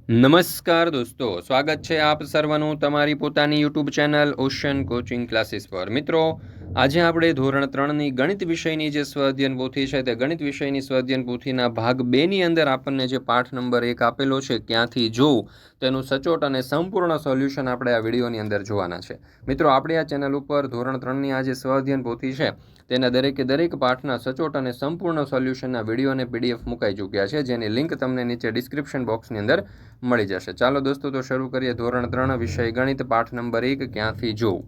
નમસ્કાર દોસ્તો, સ્વાગત છે આપ સર્વનું તમારી પોતાની YouTube channel ocean coaching classes પર। મિત્રો, આજે આપણે ધોરણ 3ની ગણિત વિષયની જે સ્વઅધ્યયન પોથી છે તે ગણિત વિષયની સ્વઅધ્યયન પોથીના ભાગ 2ની અંદર આપણને જે પાઠ નંબર 1 આપેલો છે ક્યાંથી જોવું તેનું સચોટ અને સંપૂર્ણ સોલ્યુશન આપણે આ વિડીયોની અંદર જોવાના છે। મિત્રો, આપણે આ ચેનલ ઉપર ધોરણ 3ની આ જે સ્વઅધ્યયન પોથી છે તેના દરેક પાઠના સચોટ અને સંપૂર્ણ સોલ્યુશનના વિડીયો અને પીડીએફ મુકાઈ ચૂક્યા છે, જેની લિંક તમને નીચે ડિસ્ક્રિપ્શન બોક્સની અંદર મળી જશે। ચાલો દોસ્તો, તો શરૂ કરીએ। ધોરણ 3 વિષય ગણિત પાઠ નંબર 1 ક્યાંથી જોવું।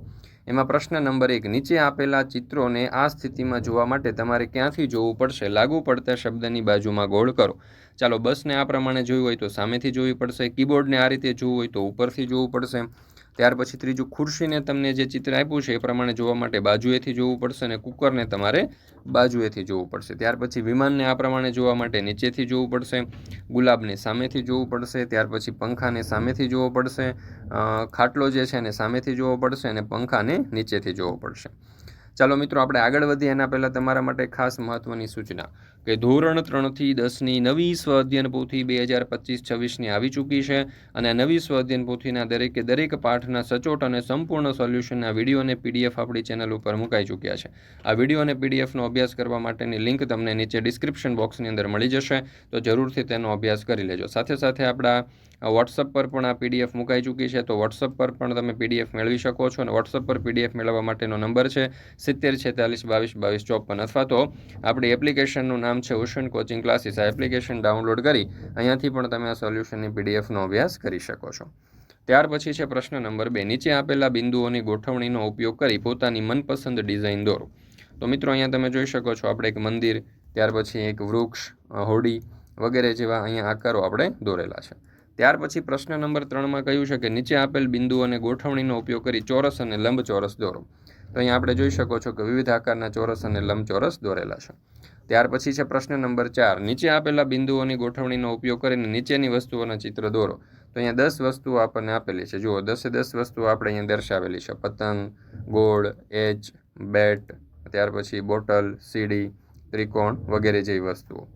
એમાં પ્રશ્ન નંબર 1, નીચે આપેલા ચિત્રોને આ સ્થિતિમાં જોવા માટે તમારે ક્યાંથી જોવું પડશે? લાગુ પડતા શબ્દની બાજુમાં ગોળ કરો। ચાલો, બસને આ પ્રમાણે જોયું હોય તો સામેથી જોવી પડશે, કીબોર્ડને આ રીતે જોવું હોય તો ઉપરથી જોવું પડશે। ત્યાર પછી ત્રીજું, ખુરશીને તમને જે ચિત્ર આપ્યું છે એ પ્રમાણે જોવા માટે બાજુએથી જોવું પડશે અને કુકરને તમારે બાજુએથી જોવું પડશે। ત્યાર પછી વિમાનને આ પ્રમાણે જોવા માટે નીચેથી જોવું પડશે, ગુલાબને સામેથી જોવું પડશે, ત્યાર પછી પંખાને સામેથી જોવો પડશે, ખાટલો જે છે એને સામેથી જોવો પડશે અને પંખાને નીચેથી જોવો પડશે। ચાલો મિત્રો, આપણે આગળ વધીએ એના પહેલાં તમારા માટે ખાસ મહત્ત્વની સૂચના કે ધોરણ 3થી 10ની નવી સ્વઅધ્યયન પોથી 2025-26ની આવી ચૂકી છે અને આ નવી સ્વઅધ્યયન પોથીના દરેક પાઠના સચોટ અને સંપૂર્ણ સોલ્યુશનના વિડીયો અને પીડીએફ આપણી ચેનલ ઉપર મુકાઈ ચૂક્યા છે। આ વિડીયો અને પીડીએફનો અભ્યાસ કરવા માટેની લિંક તમને નીચે ડિસ્ક્રિપ્શન બોક્સની અંદર મળી જશે, તો જરૂરથી તેનો અભ્યાસ કરી લેજો। સાથે સાથે આપણા વોટ્સઅપ પર પણ આ પીડીએફ મુકાઈ ચૂકી છે, તો વોટ્સઅપ પર પણ તમે પીડીએફ મેળવી શકો છો અને વોટ્સઅપ પર પીડીએફ મેળવવા માટેનો નંબર છે 7046222254 અથવા તો આપણી એપ્લિકેશનનું નામ છે ઓશન કોચિંગ ક્લાસીસ। આ એપ્લિકેશન ડાઉનલોડ કરી અહીંયાથી પણ તમે આ સોલ્યુશનની પીડીએફનો અભ્યાસ કરી શકો છો। ત્યાર પછી છે પ્રશ્ન નંબર 2, નીચે આપેલા બિંદુઓની ગોઠવણીનો ઉપયોગ કરી પોતાની મનપસંદ ડિઝાઇન દોરો। તો મિત્રો, અહીંયા તમે જોઈ શકો છો આપણે એક મંદિર, ત્યાર પછી એક વૃક્ષ, હોડી વગેરે જેવા અહીંયા આકારો આપણે દોરેલા છે। ત્યાર પછી પ્રશ્ન નંબર 3માં કહ્યું છે કે નીચે આપેલ બિંદુઓને ગોઠવણીનો ઉપયોગ કરી ચોરસ અને લંબચોરસ દોરો। તો અહીંયા આપણે જોઈ શકો છો કે વિવિધ આકારના ચોરસ અને લંબચોરસ દોરેલા છે। ત્યાર પછી છે પ્રશ્ન નંબર 4, નીચે આપેલા બિંદુઓની ગોઠવણીનો ઉપયોગ કરીને નીચેની વસ્તુઓના ચિત્ર દોરો। તો અહીંયા 10 વસ્તુઓ આપણને આપેલી છે, જુઓ 10 વસ્તુઓ આપણે અહીંયા દર્શાવેલી છે, પતંગ, ગોળ, એચ, બેટ, ત્યાર પછી બોટલ, સીડી, ત્રિકોણ વગેરે જેવી વસ્તુઓ।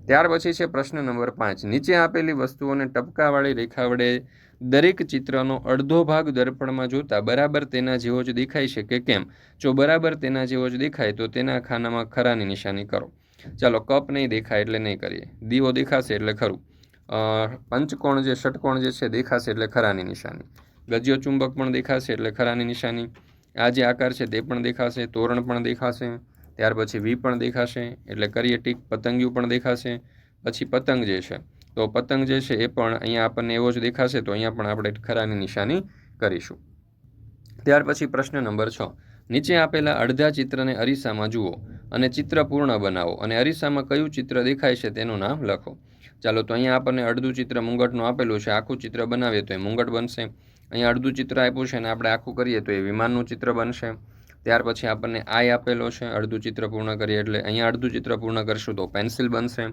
ત્યાર પછી છે પ્રશ્ન નંબર 5, નીચે આપેલી વસ્તુઓને ટપકાવાળી રેખા વડે દરેક ચિત્રનો અડધો ભાગ દર્પણમાં જોતા બરાબર તેના જેવો જ દેખાય છે કે કેમ? જો બરાબર તેના જેવો જ દેખાય તો તેના ખાનામાં ખરાની નિશાની કરો। ચાલો, કપ નહીં દેખાય એટલે નહીં કરીએ, દીવો દેખાશે એટલે ખરું, પંચકોણ જે ષટકોણ જે છે દેખાશે એટલે ખરાની નિશાની, ગજ્યો ચુંબક પણ દેખાશે એટલે ખરાની નિશાની, આ જે આકાર છે તે પણ દેખાશે, તોરણ પણ દેખાશે, ત્યાર પછી વી પણ દેખાશે એટલે કરીએ ટીક, પતંગિયું પણ દેખાશે, પછી પતંગ જે છે તો પતંગ જે છે એ પણ અહીંયા આપણને એવો જ દેખાશે, તો અહીંયા પણ આપણે ખરાની નિશાની કરીશું। ત્યાર પછી પ્રશ્ન નંબર 6, નીચે આપેલા અડધા ચિત્રને અરીસામાં જુઓ અને ચિત્ર પૂર્ણ બનાવો અને અરીસામાં કયું ચિત્ર દેખાય છે તેનું નામ લખો। ચાલો, તો અહીંયા આપણને અડધું ચિત્ર મુંગટનું આપેલું છે, આખું ચિત્ર બનાવીએ તો એ મુંગટ બનશે। અહીંયા અડધું ચિત્ર આપ્યું છે અને આપણે આખું કરીએ તો એ વિમાનનું ચિત્ર બનશે। ત્યાર પછી આપણને આય આપેલો છે, અડધું ચિત્ર પૂર્ણ કરીએ એટલે અહીંયા અડધું ચિત્ર પૂર્ણ કરશું તો પેન્સિલ બનશે।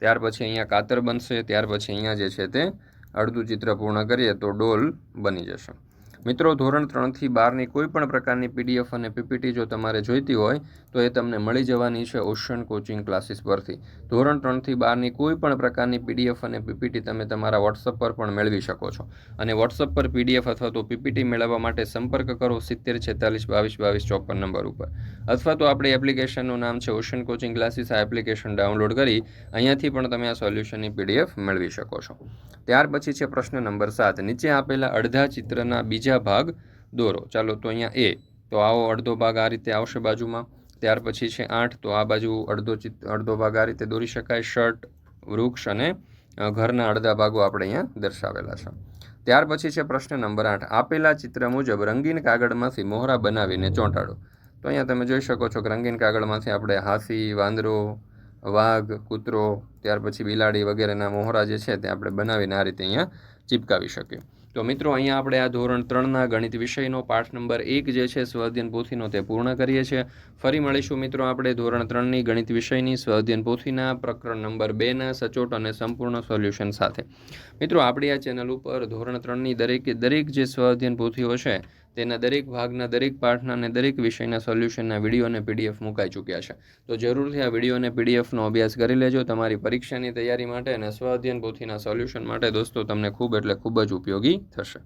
ત્યાર પછી અહીંયા કાતર બનશે, ત્યાર પછી અહીંયા જે છે તે અડધું ચિત્ર પૂર્ણ કરીએ તો ડોલ બની જશે। મિત્રો, ધોરણ 3થી 12ની કોઈ પણ પ્રકારની પીડીએફ અને પીપીટી જો તમારે જોઈતી હોય તો એ તમને મળી જવાની છે ઓશન કોચિંગ ક્લાસીસ પરથી। ધોરણ 3થી 12ની કોઈ પણ પ્રકારની પીડીએફ અને પીપીટી તમે તમારા વોટ્સઅપ પર પણ મેળવી શકો છો અને વોટ્સઅપ પર પીડીએફ અથવા તો પીપીટી મેળવવા માટે સંપર્ક કરો 7046222254 નંબર ઉપર, અથવા તો આપણી એપ્લિકેશનનું નામ છે ઓશન કોચિંગ ક્લાસીસ। આ એપ્લિકેશન ડાઉનલોડ કરી અહીંયાથી પણ તમે આ સોલ્યુશનની પીડીએફ મેળવી શકો છો। ત્યાર પછી છે પ્રશ્ન નંબર 7, નીચે આપેલા અડધા ચિત્રના બીજા ભાગ દોરો। ચાલો, તો અહીંયા એ, તો આવો અડધો ભાગ આ રીતે આવશે બાજુમાં। ત્યાર પછી છે 8, તો આ બાજુ અડધો ભાગ આ રીતે દોરી શકાય, શર્ટ, વૃક્ષ અને ઘરના અડધા ભાગો આપણે અહીંયા દર્શાવેલા છે। ત્યાર પછી છે પ્રશ્ન નંબર 8, આપેલા ચિત્ર મુજબ રંગીન કાગળમાંથી મોહરા બનાવીને ચોંટાડો। તો અહીંયા તમે જોઈ શકો છો કે રંગીન કાગળમાંથી આપણે હાથી, વાંદરો, વાઘ, કૂતરો, ત્યાર પછી બિલાડી વગેરેના મોહરા જે છે તે આપણે બનાવીને આ રીતે અહીંયા ચિપકાવી શકીએ। તો મિત્રો, અહીંયા આપણે આ ધોરણ 3ના ગણિત વિષયનો પાઠ નંબર 1 જે છે સ્વઅધ્યયન પોથીનો તે પૂર્ણ કરીએ છીએ। ફરી મળીશું મિત્રો આપણે ધોરણ 3ની ગણિત વિષયની સ્વઅધ્યયન પોથીના પ્રકરણ નંબર 2ના સચોટ અને સંપૂર્ણ સોલ્યુશન સાથે। મિત્રો, આપણી આ ચેનલ ઉપર ધોરણ 3ની દરેક જે સ્વઅધ્યયન પોથીઓ છે તેના દરેક ભાગના, દરેક પાઠના અને દરેક વિષયના સોલ્યુશનના વિડીયો અને પીડીએફ મુકાઈ ચૂક્યા છે. તો જરૂરથી આ વિડીયો અને પીડીએફનો અભ્યાસ કરી લેજો. તમારી પરીક્ષાની તૈયારી માટે અને સ્વ અધ્યયન પોથીના સોલ્યુશન માટે દોસ્તો તમને ખૂબ એટલે ખૂબ જ ઉપયોગી થશે.